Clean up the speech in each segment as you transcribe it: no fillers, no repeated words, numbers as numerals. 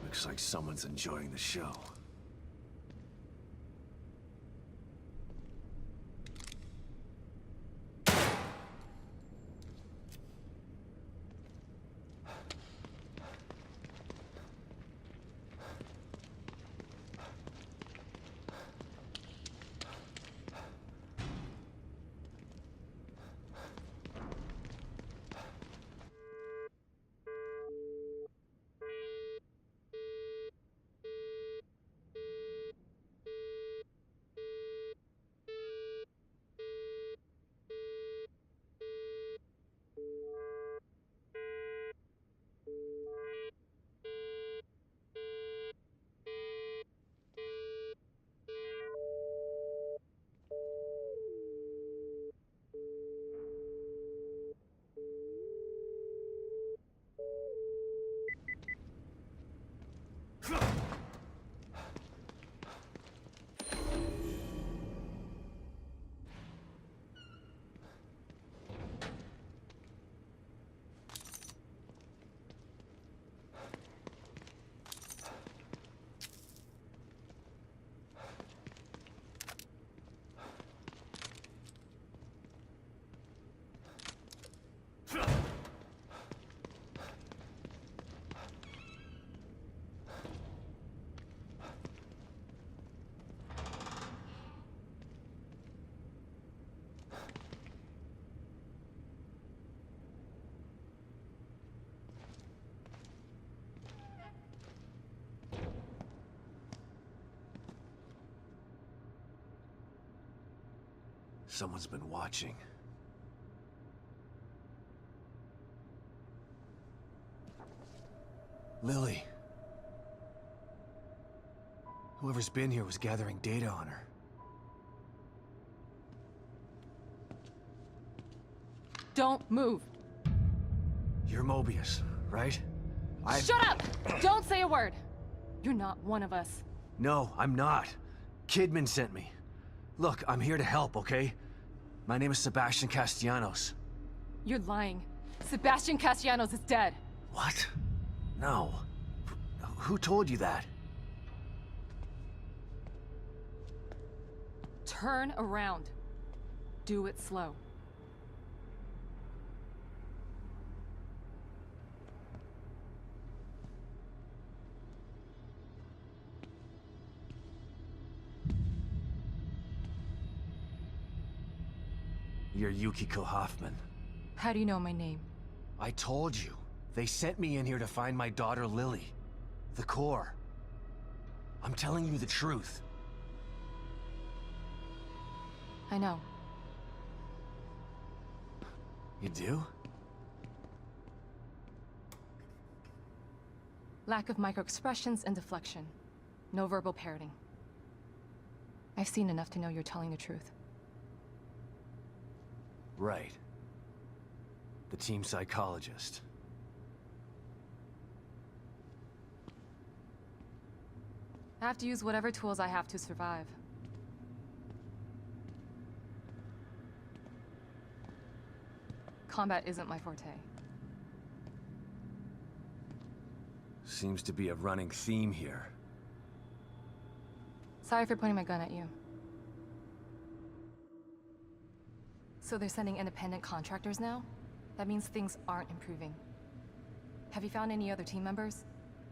Looks like someone's enjoying the show. Someone's been watching. Lily. Whoever's been here was gathering data on her. Don't move. You're Mobius, right? Shut up! Don't say a word. You're not one of us. No, I'm not. Kidman sent me. Look, I'm here to help, okay? My name is Sebastian Castellanos. You're lying. Sebastian Castellanos is dead. What? No. Who told you that? Turn around. Do it slow. You're Yukiko Hoffman. How do you know my name? I told you. They sent me in here to find my daughter Lily. The core. I'm telling you the truth. I know. You do? Lack of microexpressions and deflection. No verbal parroting. I've seen enough to know you're telling the truth. Right. The team psychologist. I have to use whatever tools I have to survive. Combat isn't my forte. Seems to be a running theme here. Sorry for pointing my gun at you. So they're sending independent contractors now? That means things aren't improving. Have you found any other team members?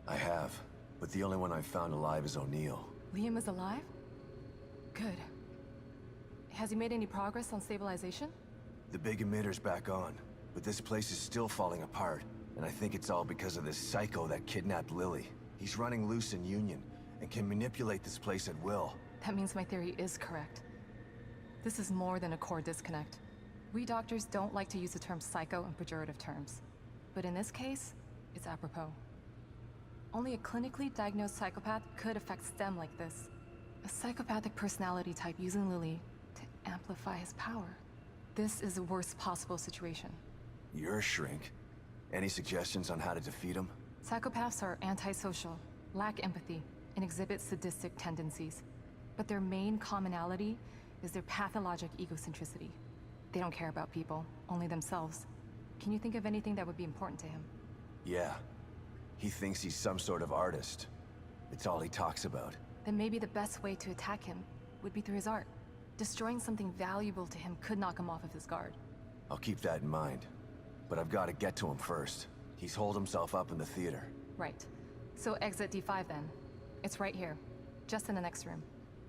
I have, but the only one I've found alive is O'Neill. Liam is alive? Good. Has he made any progress on stabilization? The big emitter's back on, but this place is still falling apart, and I think it's all because of this psycho that kidnapped Lily. He's running loose in Union, and can manipulate this place at will. That means my theory is correct. This is more than a core disconnect. We doctors don't like to use the term psycho in pejorative terms. But in this case, it's apropos. Only a clinically diagnosed psychopath could affect STEM like this. A psychopathic personality type using Lily to amplify his power. This is the worst possible situation. You're a shrink. Any suggestions on how to defeat him? Psychopaths are antisocial, lack empathy, and exhibit sadistic tendencies. But their main commonality is their pathologic egocentricity. They don't care about people, only themselves. Can you think of anything that would be important to him? Yeah. He thinks he's some sort of artist. It's all he talks about. Then maybe the best way to attack him would be through his art. Destroying something valuable to him could knock him off of his guard. I'll keep that in mind. But I've got to get to him first. He's holed himself up in the theater. Right. So exit D5 then. It's right here, just in the next room.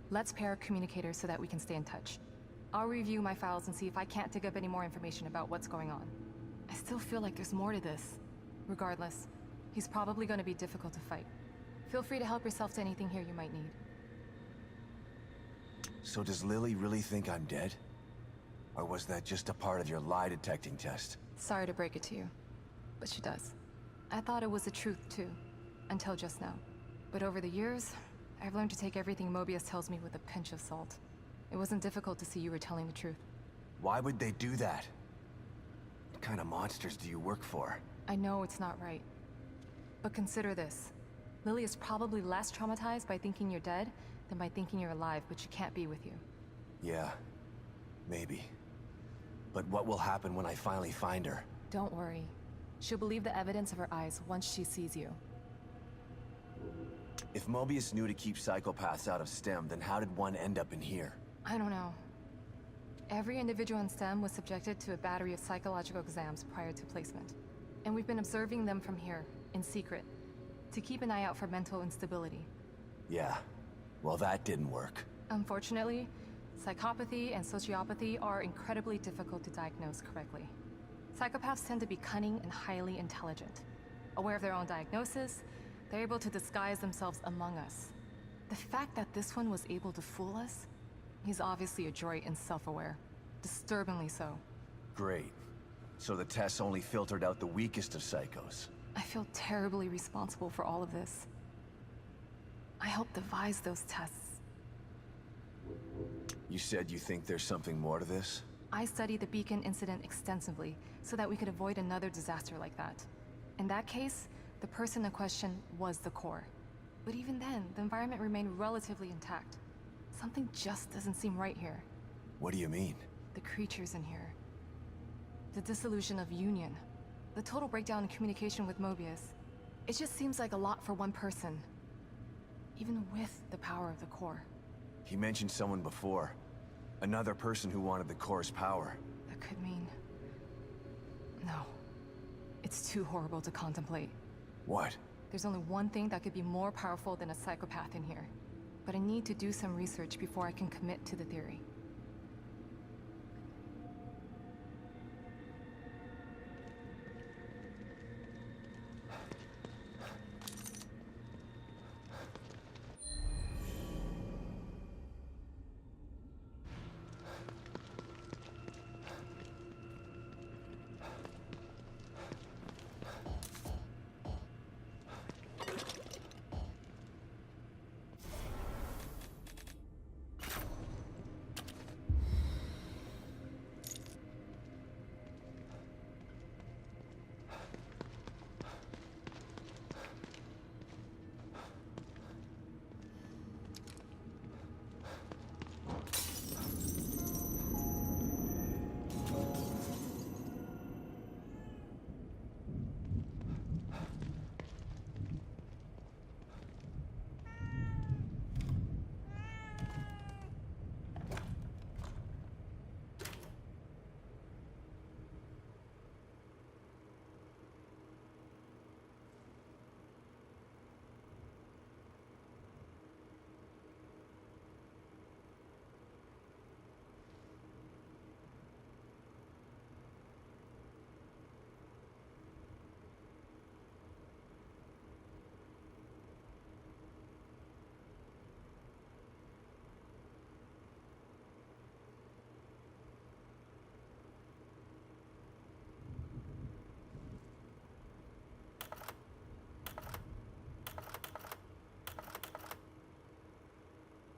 Let's pair our communicators so that we can stay in touch. I'll review my files and see if I can't dig up any more information about what's going on. I still feel like there's more to this. Regardless, he's probably going to be difficult to fight. Feel free to help yourself to anything here you might need. So does Lily really think I'm dead? Or was that just a part of your lie detecting test? Sorry to break it to you, but she does. I thought it was the truth too, until just now. But over the years, I've learned to take everything Mobius tells me with a pinch of salt. It wasn't difficult to see you were telling the truth. Why would they do that? What kind of monsters do you work for? I know it's not right. But consider this. Lily is probably less traumatized by thinking you're dead than by thinking you're alive, but she can't be with you. Yeah, maybe. But what will happen when I finally find her? Don't worry. She'll believe the evidence of her eyes once she sees you. If Mobius knew to keep psychopaths out of STEM, then how did one end up in here? I don't know. Every individual in STEM was subjected to a battery of psychological exams prior to placement. And we've been observing them from here, in secret, to keep an eye out for mental instability. Yeah, well that didn't work. Unfortunately, psychopathy and sociopathy are incredibly difficult to diagnose correctly. Psychopaths tend to be cunning and highly intelligent. Aware of their own diagnosis, they're able to disguise themselves among us. The fact that this one was able to fool us, he's obviously adroit and self-aware. Disturbingly so. Great. So the tests only filtered out the weakest of psychos. I feel terribly responsible for all of this. I helped devise those tests. You said you think there's something more to this? I studied the Beacon incident extensively so that we could avoid another disaster like that. In that case, the person in question was the core. But even then, the environment remained relatively intact. Something just doesn't seem right here. What do you mean? The creatures in here. The dissolution of Union. The total breakdown in communication with Mobius. It just seems like a lot for one person. Even with the power of the core. He mentioned someone before. Another person who wanted the core's power. That could mean... No. It's too horrible to contemplate. What? There's only one thing that could be more powerful than a psychopath in here. But I need to do some research before I can commit to the theory.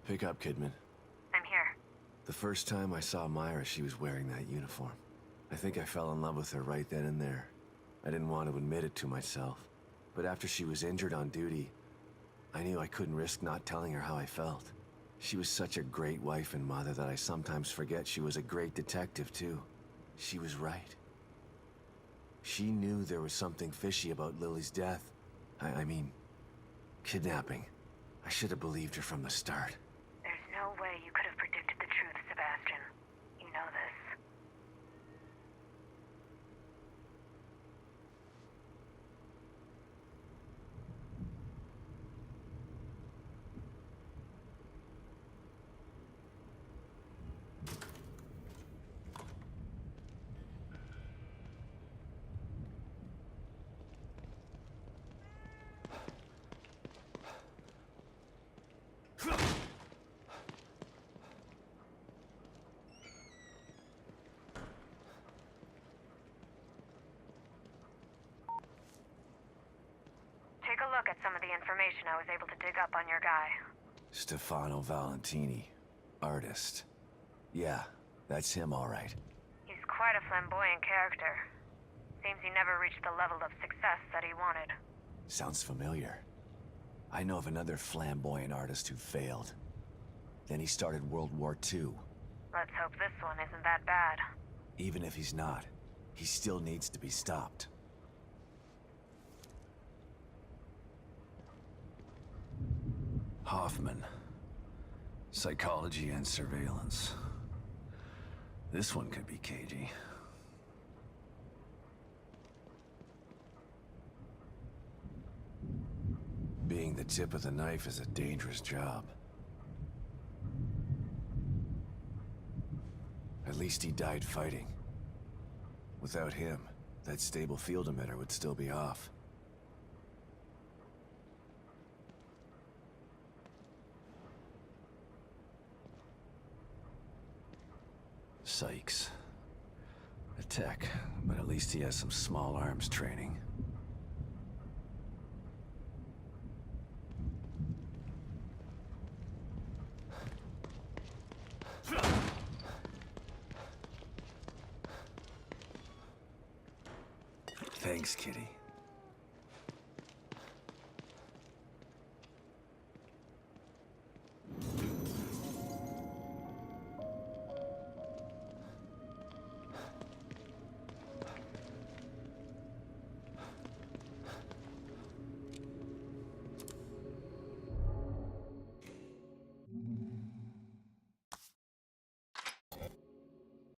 Pick up, Kidman. I'm here. The first time I saw Myra, she was wearing that uniform. I think I fell in love with her right then and there. I didn't want to admit it to myself. But after she was injured on duty, I knew I couldn't risk not telling her how I felt. She was such a great wife and mother that I sometimes forget she was a great detective, too. She was right. She knew there was something fishy about Lily's death, I mean, kidnapping. I should have believed her from the start. There's no way you could have predicted the truth, Sebastian. You know this. Take a look at some of the information I was able to dig up on your guy. Stefano Valentini, artist. Yeah, that's him all right. He's quite a flamboyant character. Seems he never reached the level of success that he wanted. Sounds familiar. I know of another flamboyant artist who failed. Then he started World War II. Let's hope this one isn't that bad. Even if he's not, he still needs to be stopped. Hoffman. Psychology and surveillance. This one could be cagey. Being the tip of the knife is a dangerous job. At least he died fighting. Without him, that stable field emitter would still be off. Sykes. A tech, but at least he has some small arms training. Thanks, Kitty.